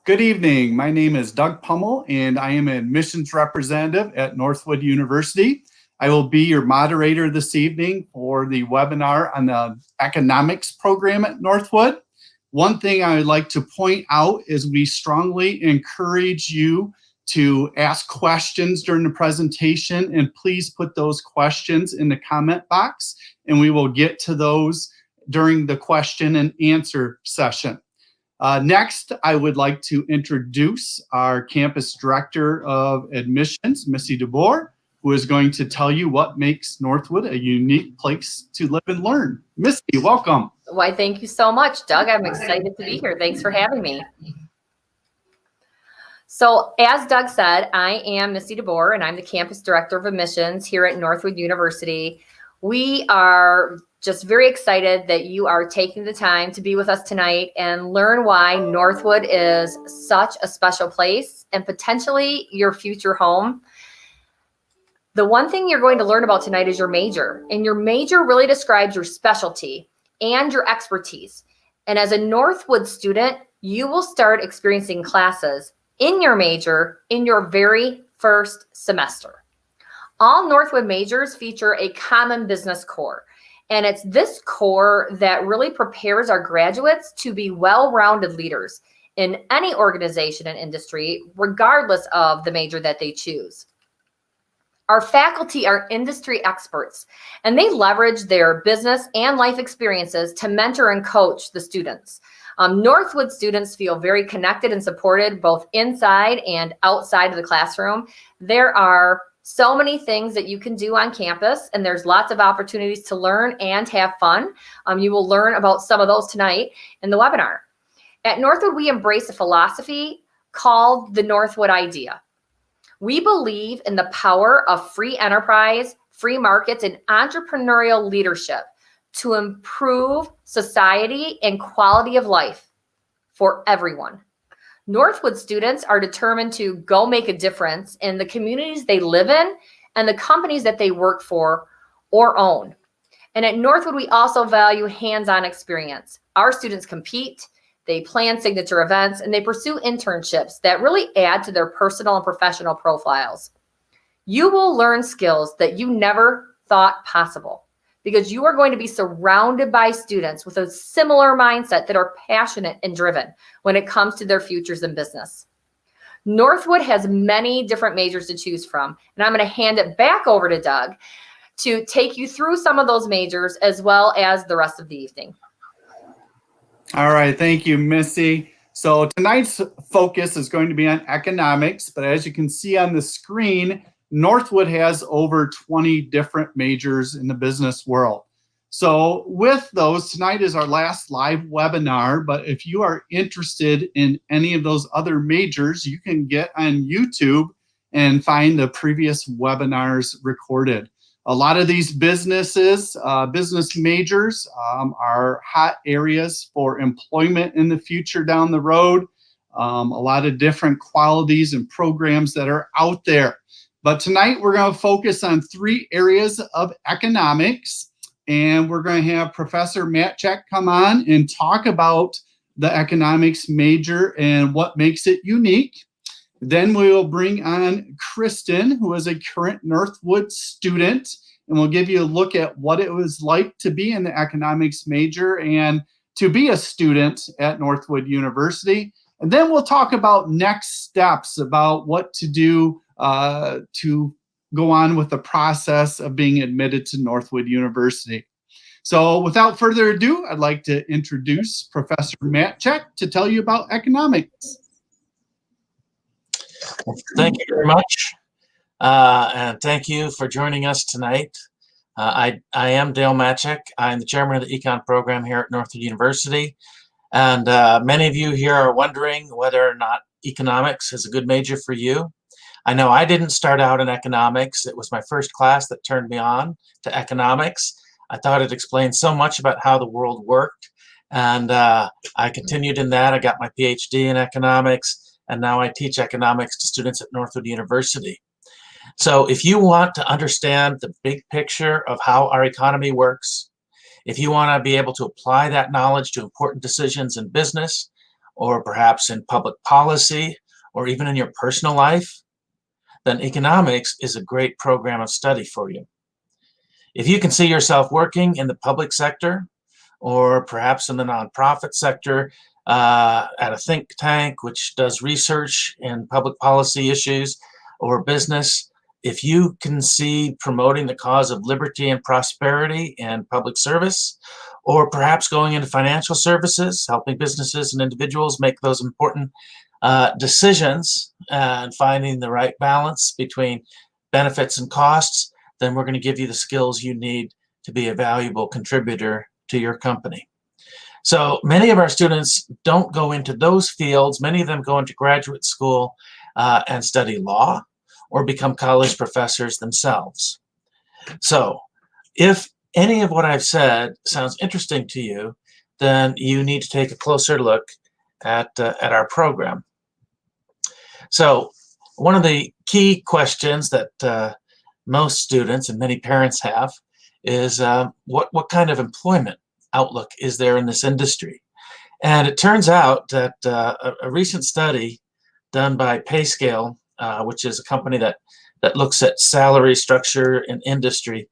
Good evening. My name is Doug Pummel, and I am an admissions representative at Northwood University. I will be your moderator this evening for the webinar on the economics program at Northwood. One thing I would like to point out is we strongly encourage you to ask questions during the presentation, and please put those questions in the comment box, and we will get to those during the question and answer session. Next, I would like to introduce our campus director of admissions, Missy DeBoer, who is going to tell you what makes Northwood a unique place to live and learn. Missy, welcome. Why, thank you so much, Doug. I'm excited to be here. Thanks for having me. So as Doug said, I am Missy DeBoer, and I'm the campus director of admissions here at Northwood University. We are just very excited that you are taking the time to be with us tonight and learn why Northwood is such a special place and potentially your future home. The one thing you're going to learn about tonight is your major, and your major really describes your specialty and your expertise. And as a Northwood student, you will start experiencing classes in your major in your very first semester. All Northwood majors feature a common business core. And it's this core that really prepares our graduates to be well-rounded leaders in any organization and industry, regardless of the major that they choose. Our faculty are industry experts, and they leverage their business and life experiences to mentor and coach the students. Northwood students feel very connected and supported both inside and outside of the classroom. There are so many things that you can do on campus, and there's lots of opportunities to learn and have fun. You will learn about some of those tonight in the webinar. At Northwood, we embrace a philosophy called the Northwood idea. We believe in the power of free enterprise, free markets, and entrepreneurial leadership to improve society and quality of life for everyone. Northwood students are determined to go make a difference in the communities they live in and the companies that they work for or own. And at Northwood, we also value hands-on experience. Our students compete, they plan signature events, and they pursue internships that really add to their personal and professional profiles. You will learn skills that you never thought possible, because you are going to be surrounded by students with a similar mindset that are passionate and driven when it comes to their futures in business. Northwood has many different majors to choose from, and I'm going to hand it back over to Doug to take you through some of those majors as well as the rest of the evening. All right, thank you, Missy. So tonight's focus is going to be on economics, but as you can see on the screen, Northwood has over 20 different majors in the business world. So with those, tonight is our last live webinar, but if you are interested in any of those other majors, you can get on YouTube and find the previous webinars recorded. A lot of these business majors are hot areas for employment in the future down the road. A lot of different qualities and programs that are out there. But tonight we're going to focus on 3 areas of economics, and we're going to have Professor Matchek come on and talk about the economics major and what makes it unique. Then we will bring on Kristen, who is a current Northwood student, and we'll give you a look at what it was like to be in the economics major and to be a student at Northwood University. And then we'll talk about next steps, about what to do to go on with the process of being admitted to Northwood University. So without further ado, I'd like to introduce Professor Matchek to tell you about economics. Thank you very much, and thank you for joining us tonight. I am Dale Matchek. I'm the chairman of the Econ program here at Northwood University, and many of you here are wondering whether or not economics is a good major for you. I know I didn't start out in economics. It was my first class that turned me on to economics. I thought it explained so much about how the world worked, and I continued in that. I got my PhD in economics, and now I teach economics to students at Northwood University. So if you want to understand the big picture of how our economy works, if you want to be able to apply that knowledge to important decisions in business or perhaps in public policy, or even in your personal life, then economics is a great program of study for you. If you can see yourself working in the public sector, or perhaps in the nonprofit sector, at a think tank which does research in public policy issues or business, if you can see promoting the cause of liberty and prosperity and public service, or perhaps going into financial services, helping businesses and individuals make those important decisions and finding the right balance between benefits and costs, then we're going to give you the skills you need to be a valuable contributor to your company. So many of our students don't go into those fields. Many of them go into graduate school and study law or become college professors themselves. So if any of what I've said sounds interesting to you, then you need to take a closer look at our program. So one of the key questions that most students and many parents have is what kind of employment outlook is there in this industry? And it turns out that a recent study done by PayScale, which is a company that looks at salary structure in industry,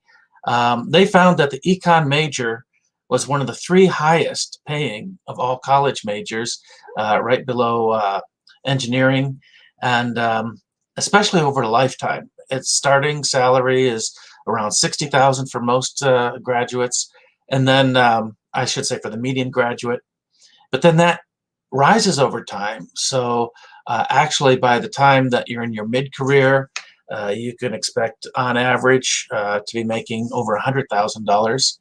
they found that the econ major was one of the 3 highest paying of all college majors, right below engineering, and especially over a lifetime. Its starting salary is around $60,000 for most graduates, and then I should say for the median graduate, but then that rises over time. So actually by the time that you're in your mid-career, you can expect on average to be making over $100,000.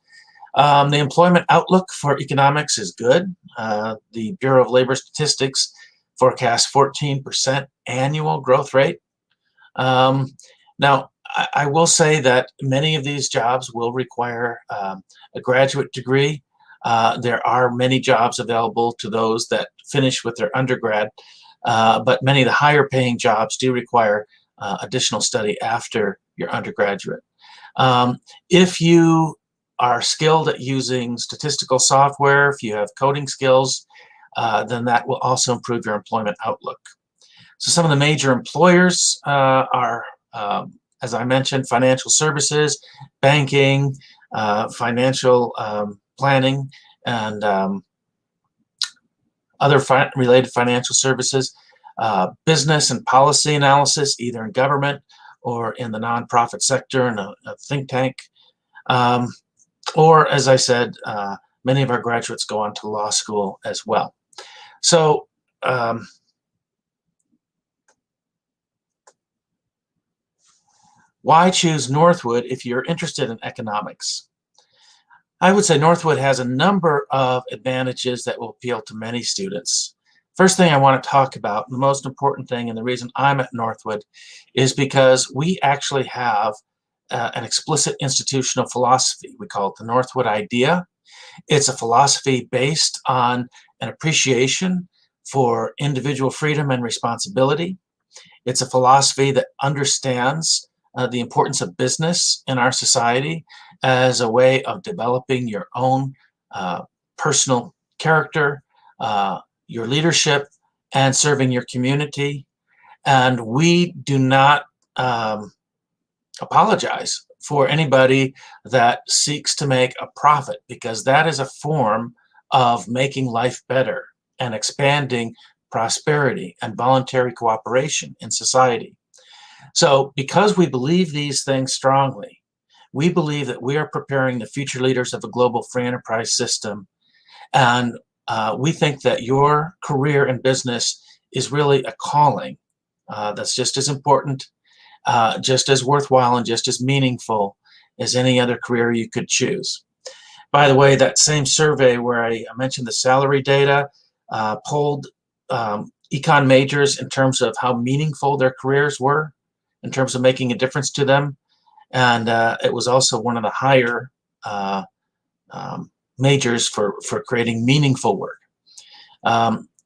The employment outlook for economics is good. The Bureau of Labor Statistics forecasts 14% annual growth rate. Now, I will say that many of these jobs will require a graduate degree. There are many jobs available to those that finish with their undergrad, but many of the higher paying jobs do require additional study after your undergraduate. If you are skilled at using statistical software, if you have coding skills, then that will also improve your employment outlook. So some of the major employers are, as I mentioned, financial services, banking, financial planning, and other related financial services, business and policy analysis, either in government or in the nonprofit sector in a think tank. Or, as I said, many of our graduates go on to law school as well. So why choose Northwood if you're interested in economics? I would say Northwood has a number of advantages that will appeal to many students. First thing I want to talk about, the most important thing, and the reason I'm at Northwood, is because we actually have an explicit institutional philosophy. We call it the Northwood Idea. It's a philosophy based on an appreciation for individual freedom and responsibility. It's a philosophy that understands the importance of business in our society as a way of developing your own personal character, your leadership, and serving your community. And we do not apologize for anybody that seeks to make a profit, because that is a form of making life better and expanding prosperity and voluntary cooperation in society. So because we believe these things strongly, we believe that we are preparing the future leaders of a global free enterprise system. And we think that your career in business is really a calling that's just as important, just as worthwhile, and just as meaningful as any other career you could choose. By the way, that same survey where I mentioned the salary data polled econ majors in terms of how meaningful their careers were, in terms of making a difference to them. And it was also one of the higher majors for creating meaningful work.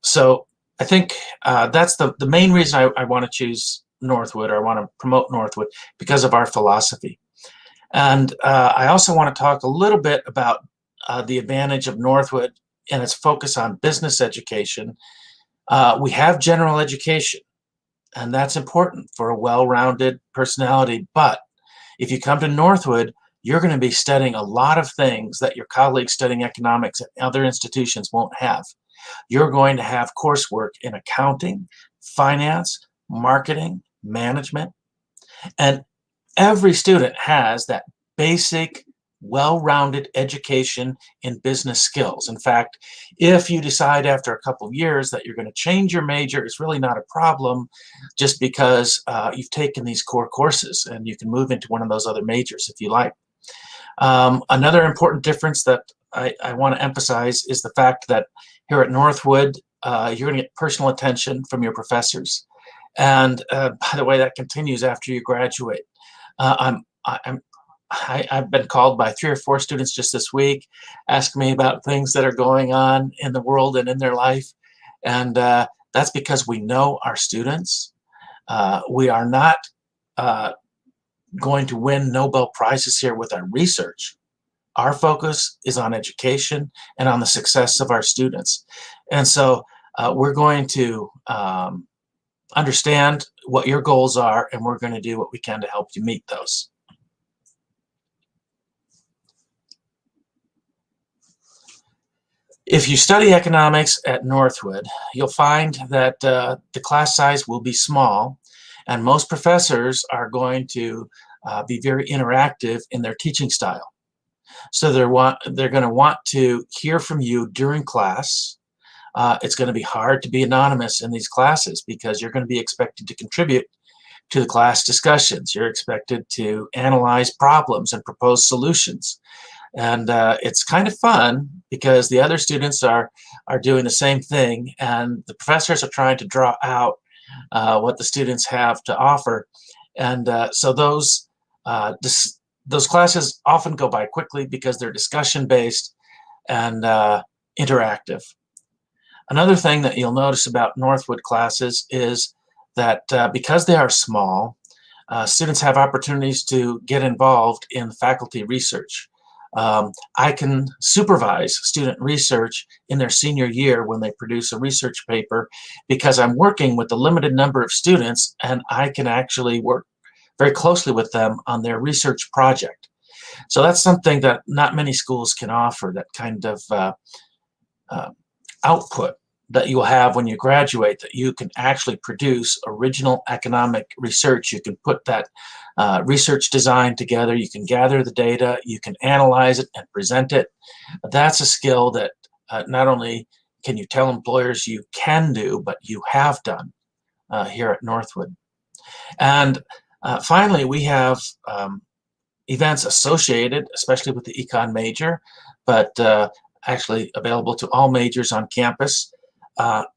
So I think that's the main reason I want to choose Northwood, or I want to promote Northwood, because of our philosophy. And I also want to talk a little bit about the advantage of Northwood and its focus on business education, We have general education, and that's important for a well-rounded personality. But if you come to Northwood, you're going to be studying a lot of things that your colleagues studying economics at other institutions won't have. You're going to have coursework in accounting, finance, marketing, management, and every student has that basic, well-rounded education in business skills. In fact, if you decide after a couple of years that you're going to change your major, it's really not a problem, just because you've taken these core courses, and you can move into one of those other majors if you like. Another important difference that I want to emphasize is the fact that here at Northwood, you're going to get personal attention from your professors. And by the way, that continues after you graduate. I've been called by 3 or 4 students just this week, asking me about things that are going on in the world and in their life. And that's because we know our students. We are not going to win Nobel Prizes here with our research. Our focus is on education and on the success of our students. And so we're going to understand what your goals are, and we're going to do what we can to help you meet those. If you study economics at Northwood, you'll find that the class size will be small, and most professors are going to be very interactive in their teaching style. So they're going to want to hear from you during class. It's going to be hard to be anonymous in these classes because you're going to be expected to contribute to the class discussions. You're expected to analyze problems and propose solutions. And it's kind of fun because the other students are doing the same thing, and the professors are trying to draw out what the students have to offer. And so those classes often go by quickly because they're discussion-based and interactive. Another thing that you'll notice about Northwood classes is that because they are small, students have opportunities to get involved in faculty research. I can supervise student research in their senior year when they produce a research paper because I'm working with a limited number of students, and I can actually work very closely with them on their research project. So that's something that not many schools can offer, that kind of output that you will have when you graduate, that you can actually produce original economic research. You can put that research design together, you can gather the data, you can analyze it and present it. That's a skill that not only can you tell employers you can do, but you have done here at Northwood. And finally, we have events associated, especially with the econ major, but actually available to all majors on campus.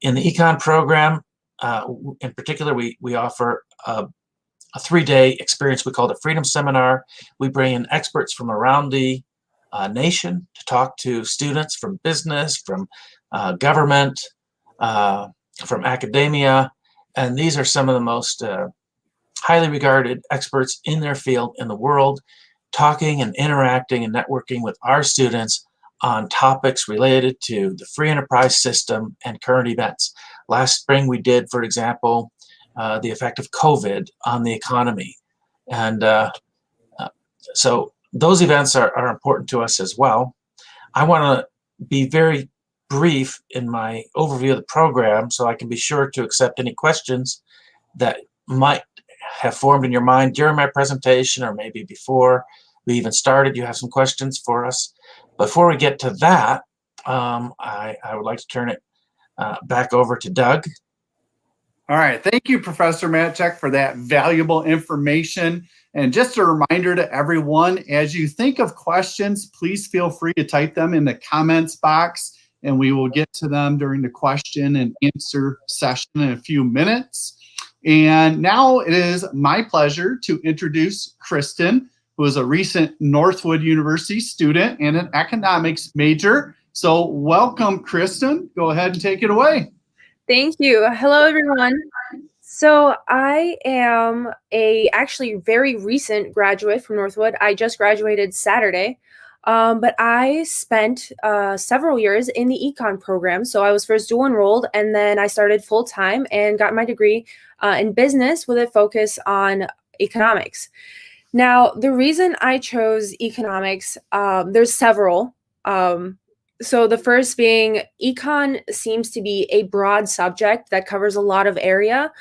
In the econ program, in particular, we offer a 3-day experience. We call it a Freedom Seminar. We bring in experts from around the nation to talk to students from business, from government, from academia, and these are some of the most highly regarded experts in their field in the world, talking and interacting and networking with our students on topics related to the free enterprise system and current events. Last spring we did, for example, the effect of COVID on the economy. And so those events are important to us as well. I want to be very brief in my overview of the program so I can be sure to accept any questions that might have formed in your mind during my presentation, or maybe before we even started. You have some questions for us. Before we get to that, I would like to turn it back over to Doug. All right. Thank you, Professor Matchek, for that valuable information. And just a reminder to everyone, as you think of questions, please feel free to type them in the comments box, and we will get to them during the question and answer session in a few minutes. And now it is my pleasure to introduce Kristen, who is a recent Northwood University student and an economics major. So welcome, Kristen. Go ahead and take it away. Thank you. Hello, everyone. So I am a actually very recent graduate from Northwood. I just graduated Saturday. But I spent several years in the econ program. So I was first dual enrolled, and then I started full time and got my degree in business with a focus on economics. Now, the reason I chose economics, there's several. So the first being econ seems to be a broad subject that covers a lot of area,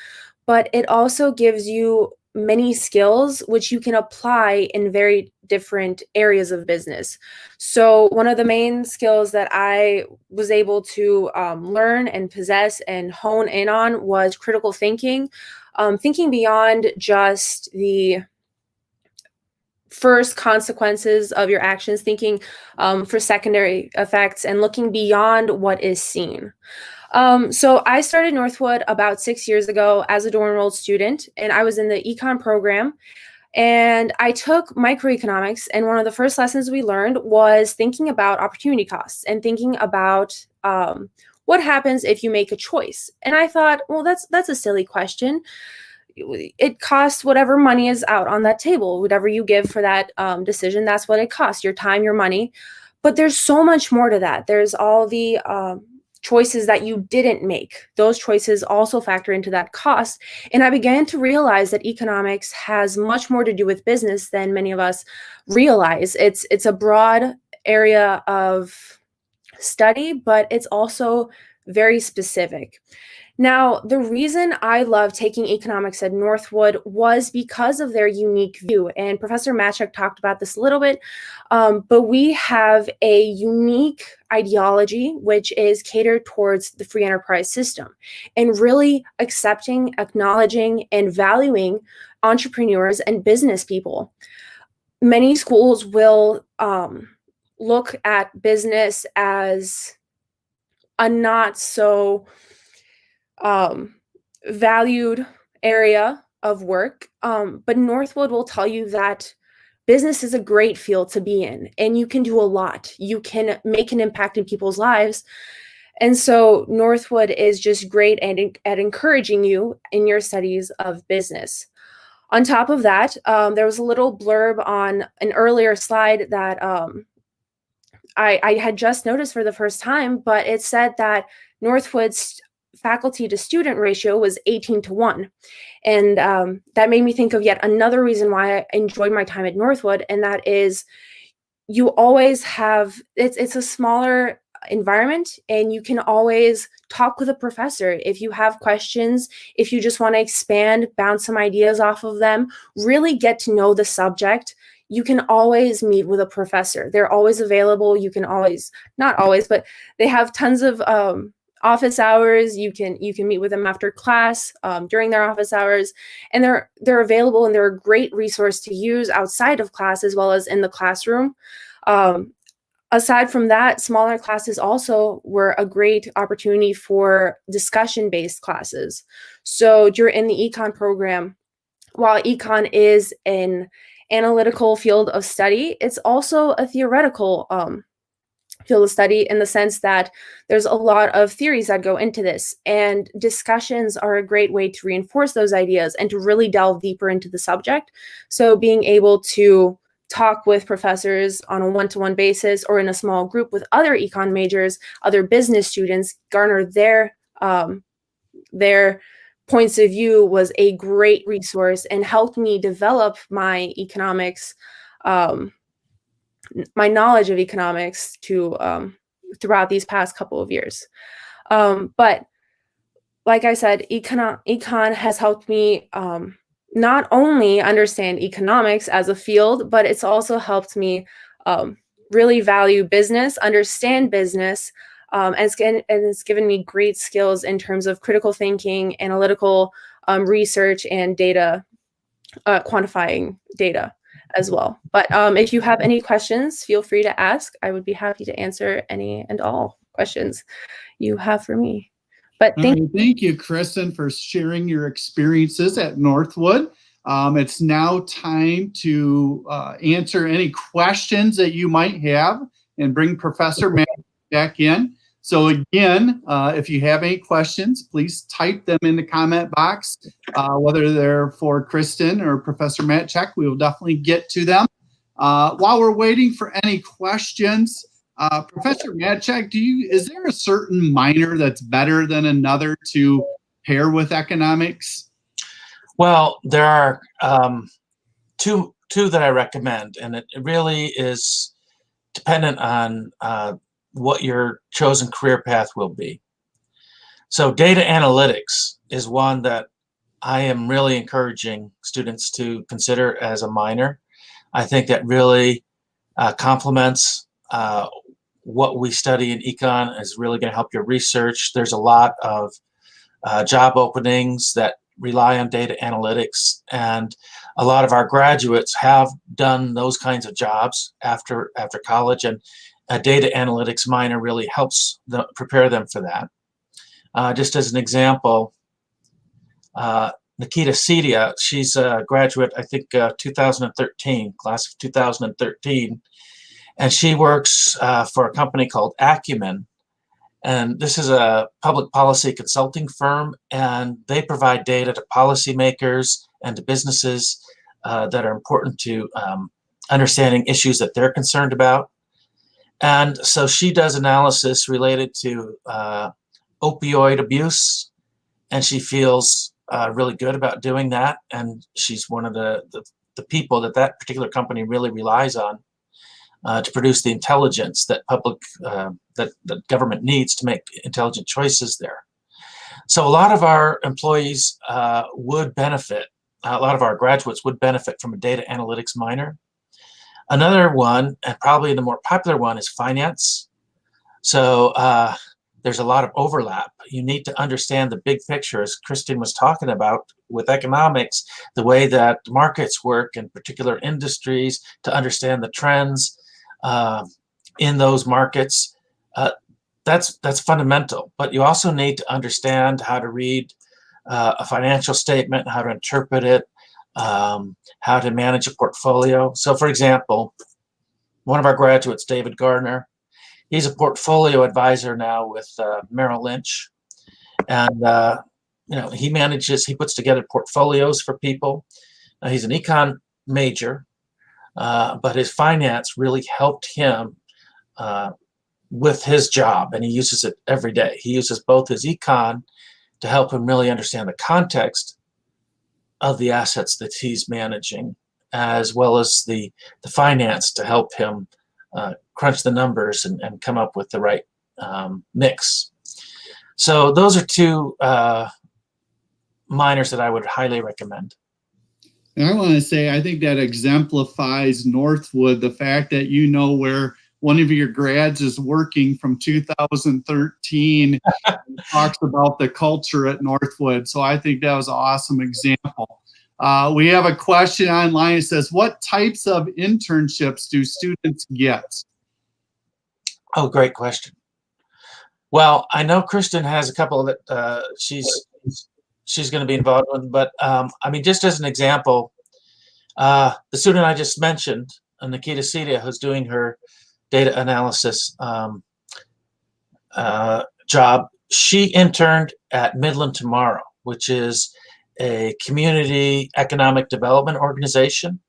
but it also gives you many skills which you can apply in very different areas of business. So one of the main skills that I was able to learn and possess and hone in on was critical thinking, thinking beyond just the first consequences of your actions, thinking for secondary effects and looking beyond what is seen. So I started Northwood about 6 years ago as a dual enrolled student, and I was in the econ program. And I took microeconomics, and one of the first lessons we learned was thinking about opportunity costs and thinking about what happens if you make a choice. And I thought, well, that's a silly question. It costs whatever money is out on that table, whatever you give for that decision, that's what it costs, your time, your money. But there's so much more to that. There's all the choices that you didn't make. Those choices also factor into that cost. And I began to realize that economics has much more to do with business than many of us realize. It's a broad area of study, but it's also very specific. Now, the reason I love taking economics at Northwood was because of their unique view. And Professor Matchuk talked about this a little bit, but we have a unique ideology, which is catered towards the free enterprise system and really accepting, acknowledging, and valuing entrepreneurs and business people. Many schools will look at business as a not so valued area of work. But Northwood will tell you that business is a great field to be in, and you can do a lot. You can make an impact in people's lives. And so Northwood is just great at encouraging you in your studies of business. On top of that, there was a little blurb on an earlier slide that I had just noticed for the first time, but it said that Northwood's faculty to student ratio was 18-1. And that made me think of yet another reason why I enjoyed my time at Northwood. And that is you always have, it's a smaller environment, and you can always talk with a professor if you have questions, if you just want to expand, bounce some ideas off of them, really get to know the subject. You can always meet with a professor. They're always available. You can always, not always, but they have tons of office hours. You can meet with them after class, during their office hours, and they're available, and they're a great resource to use outside of class as well as in the classroom. Aside from that, smaller classes also were a great opportunity for discussion-based classes. So you're in the econ program. While econ is an analytical field of study, it's also a theoretical field of study in the sense that there's a lot of theories that go into this, and discussions are a great way to reinforce those ideas and to really delve deeper into the subject. So being able to talk with professors on a one-to-one basis or in a small group with other econ majors, other business students, garner their points of view was a great resource and helped me develop my economics, my knowledge of economics to throughout these past couple of years. But like I said, econ has helped me not only understand economics as a field, but it's also helped me really value business, understand business, and it's given me great skills in terms of critical thinking, analytical research, and data, quantifying data as well. But if you have any questions, feel free to ask. I would be happy to answer any and all questions you have for me. But thank you, Kristen, for sharing your experiences at Northwood. It's now time to answer any questions that you might have and bring Professor Matt back in. So again, if you have any questions, please type them in the comment box, whether they're for Kristen or Professor Matchuk. We will definitely get to them. While we're waiting for any questions, Professor Matchak, is there a certain minor that's better than another to pair with economics? Well, there are two that I recommend, and it really is dependent on what your chosen career path will be. So data analytics is one that I am really encouraging students to consider as a minor. I think that really complements what we study in econ, is really going to help your research. There's a lot of job openings that rely on data analytics, and a lot of our graduates have done those kinds of jobs after college, and a data analytics minor really helps prepare them for that. Just as an example, Nikita Sedia, she's a graduate, I think 2013, class of 2013, and she works for a company called Acumen. And this is a public policy consulting firm, and they provide data to policymakers and to businesses that are important to understanding issues that they're concerned about. And so she does analysis related to opioid abuse, and she feels really good about doing that. And she's one of the people that particular company really relies on to produce the intelligence that that government needs to make intelligent choices there. So a lot of our employees would benefit, a lot of our graduates would benefit from a data analytics minor. Another one, and probably the more popular one, is finance. So there's a lot of overlap. You need to understand the big picture, as Kristen was talking about with economics, the way that markets work in particular industries, to understand the trends in those markets. That's fundamental. But you also need to understand how to read a financial statement, how to interpret it, how to manage a portfolio. So, for example, one of our graduates, David Gardner, he's a portfolio advisor now with Merrill Lynch, and he puts together portfolios for people. He's an econ major, but his finance really helped him with his job, and he uses it every day. He uses both his econ to help him really understand the context of the assets that he's managing, as well as the finance to help him crunch the numbers and come up with the right mix. So those are two minors that I would highly recommend. And I want to say, I think that exemplifies Northwood, the fact that you know where one of your grads is working from 2013 and talks about the culture at Northwood. So I think that was an awesome example. We have a question online. It says, what types of internships do students get? Oh, great question. Well, I know Kristen has a couple that she's going to be involved with, but I mean, just as an example, the student I just mentioned, Nikita Sedia, who's doing her data analysis job, she interned at Midland Tomorrow, which is a community economic development organization.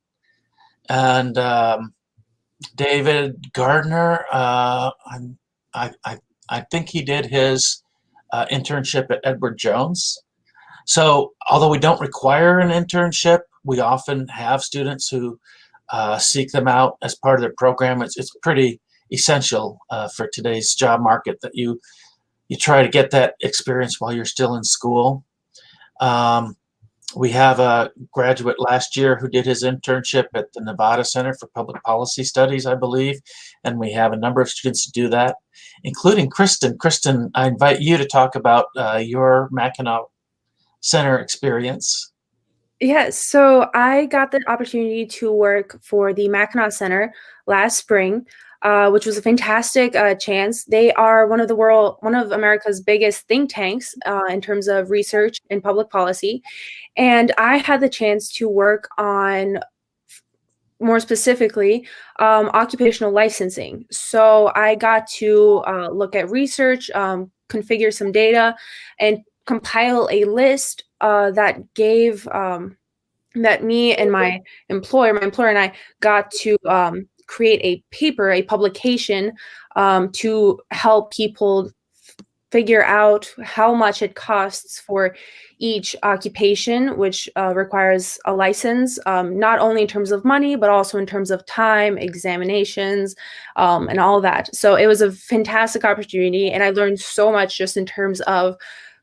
And David Gardner, I think he did his internship at Edward Jones. So although we don't require an internship, we often have students who seek them out as part of their program. It's pretty essential for today's job market that you try to get that experience while you're still in school. We have a graduate last year who did his internship at the Nevada Center for Public Policy Studies, I believe, and we have a number of students who do that, including Kristen. Kristen, I invite you to talk about your Mackinac Center experience. Yes, so I got the opportunity to work for the Mackinac Center last spring, which was a fantastic chance. They are one of America's biggest think tanks in terms of research and public policy. And I had the chance to work on, more specifically, occupational licensing. So I got to look at research, configure some data, and compile a list that gave that me and my employer and I got to create a paper, a publication, to help people figure out how much it costs for each occupation, which requires a license, not only in terms of money, but also in terms of time, examinations, and all of that. So it was a fantastic opportunity, and I learned so much just in terms of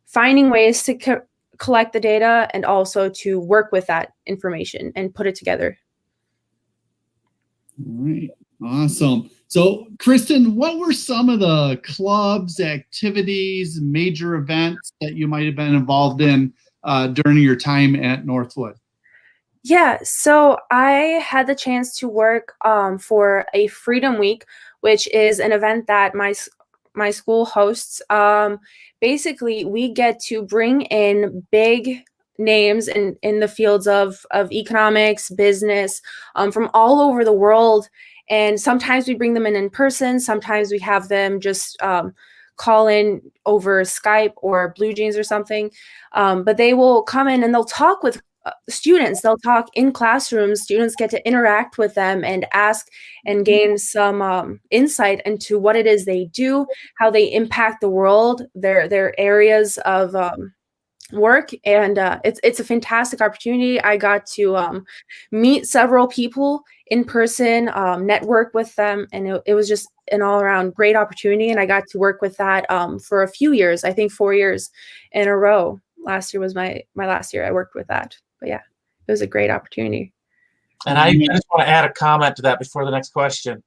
finding ways to collect the data and also to work with that information and put it together. All right, awesome. So, Kristen, what were some of the clubs, activities, major events that you might have been involved in during your time at Northwood? Yeah, so I had the chance to work for a Freedom Week, which is an event that my school hosts. Basically, we get to bring in big names in the fields of economics, business, from all over the world. And sometimes we bring them in person. Sometimes we have them just call in over Skype or Blue Jeans or something. But they will come in and they'll talk with students. They'll talk in classrooms. Students get to interact with them and ask and gain some insight into what it is they do, how they impact the world, their areas of work, and it's a fantastic opportunity. I got to meet several people in person, network with them, and it was just an all-around great opportunity. And I got to work with that for a few years, I think 4 years in a row. Last year was my last year I worked with that. But yeah, it was a great opportunity. And I just want to add a comment to that before the next question.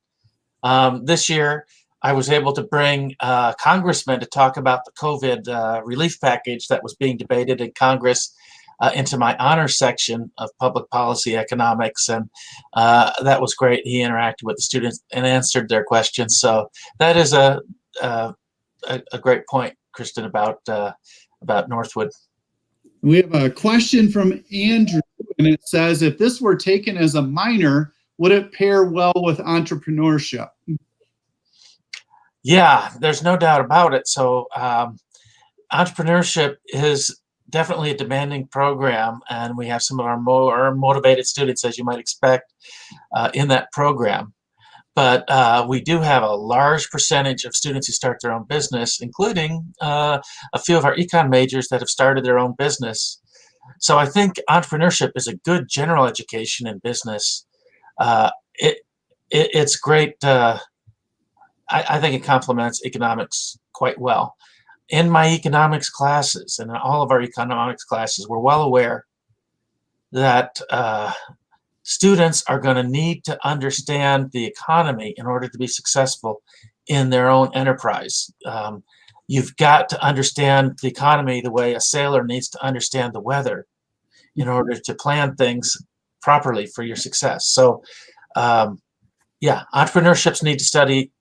This year, I was able to bring congressmen to talk about the COVID relief package that was being debated in Congress into my honors section of public policy economics. And that was great. He interacted with the students and answered their questions. So that is a great point, Kristen, about Northwood. We have a question from Andrew, and it says, if this were taken as a minor, would it pair well with entrepreneurship? Yeah, there's no doubt about it. So entrepreneurship is definitely a demanding program, and we have some of our more motivated students, as you might expect, in that program. But we do have a large percentage of students who start their own business, including a few of our econ majors that have started their own business. So I think entrepreneurship is a good general education in business. It's great. I think it complements economics quite well. In my economics classes and in all of our economics classes, we're well aware that students are going to need to understand the economy in order to be successful in their own enterprise. You've got to understand the economy the way a sailor needs to understand the weather in order to plan things properly for your success. So, yeah, entrepreneurs need to study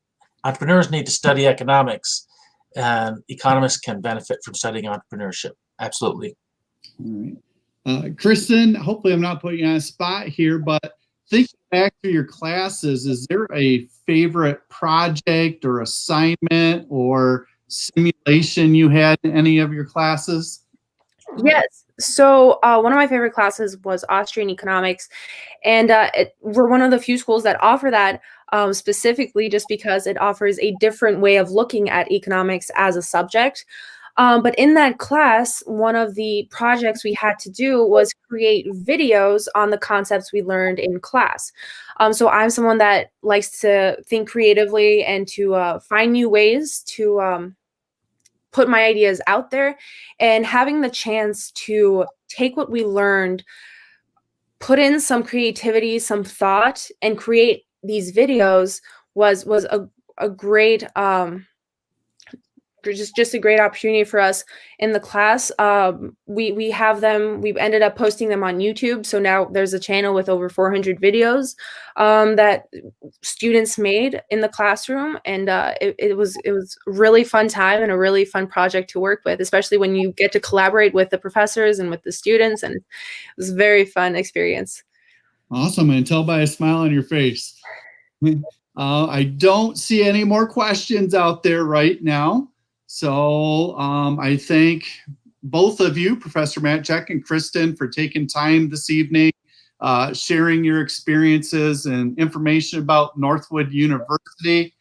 economics, and economists can benefit from studying entrepreneurship. Absolutely. All right. Kristen, hopefully I'm not putting you on a spot here, but thinking back to your classes, is there a favorite project or assignment or simulation you had in any of your classes? Yes. So one of my favorite classes was Austrian economics, and we're one of the few schools that offer that specifically just because it offers a different way of looking at economics as a subject. But in that class, one of the projects we had to do was create videos on the concepts we learned in class. So I'm someone that likes to think creatively and to find new ways to put my ideas out there, and having the chance to take what we learned, put in some creativity, some thought, and create these videos was a great just a great opportunity for us in the class. We have them, we've ended up posting them on YouTube. So now there's a channel with over 400 videos that students made in the classroom. And it was really fun time and a really fun project to work with, especially when you get to collaborate with the professors and with the students. And it was a very fun experience. Awesome. And tell by a smile on your face. I don't see any more questions out there right now. So I think both of you, Professor Matchek and Kristen, for taking time this evening, sharing your experiences and information about Northwood University.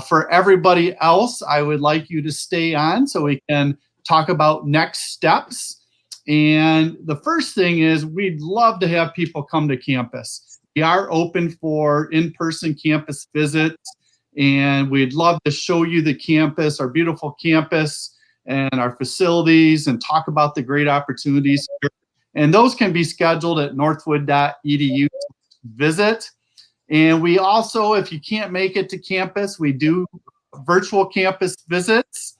For everybody else, I would like you to stay on so we can talk about next steps. And the first thing is we'd love to have people come to campus. We are open for in-person campus visits, and we'd love to show you the campus, our beautiful campus, and our facilities, and talk about the great opportunities here. And those can be scheduled at northwood.edu/visit. And we also, if you can't make it to campus, we do virtual campus visits.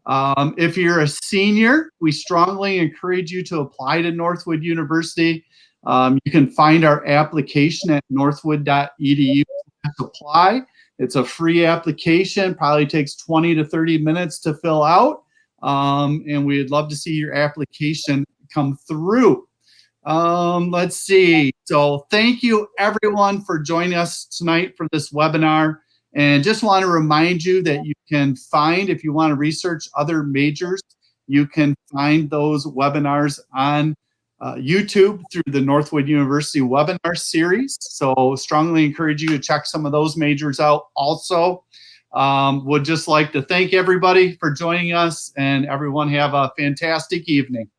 If you're a senior, we strongly encourage you to apply to Northwood University. You can find our application at northwood.edu/apply. It's a free application, probably takes 20 to 30 minutes to fill out. And we'd love to see your application come through. Let's see. So thank you everyone for joining us tonight for this webinar. And just want to remind you that you can find, if you want to research other majors, you can find those webinars on YouTube through the Northwood University webinar series. So strongly encourage you to check some of those majors out also. Would just like to thank everybody for joining us, and everyone have a fantastic evening.